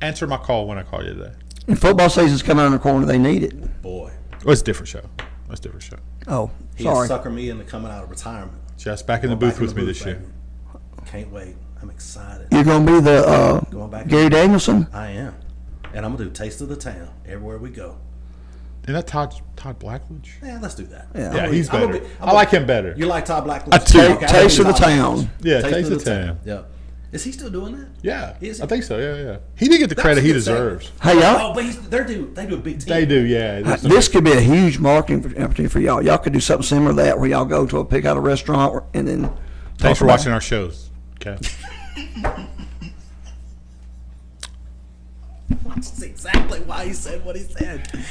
answer my call when I call you today. And football season's coming around the corner. They need it. Boy, Oh, it's a different show. It's a different show. Oh, he sorry. sucker me into coming out of retirement. Just back in the Going booth back in with the me booth, this year. baby. Can't wait. I'm excited. You're going to be the Going back. Gary Danielson? I am. And I'm going to do Taste of the Town everywhere we go. Isn't that Todd Blackledge? Yeah, let's do that. Yeah. Yeah, he's I'm gonna better. be- I like him better. You like Todd Blackledge? I do. Okay, Taste I'll of the do Todd Town. Blackledge. Yeah, Taste of the Town. Yeah. Is he still doing that? Yeah, Is he? I think so. Yeah. He didn't get the That credit was a he good segment. deserves. Hey, y'all. Oh, but they do a big team. They do, yeah. This could be a huge marketing opportunity for y'all. Y'all could do something similar to that where y'all go to pick out a restaurant and then Thanks talk for about watching our shows. Okay. That's exactly why he said what he said.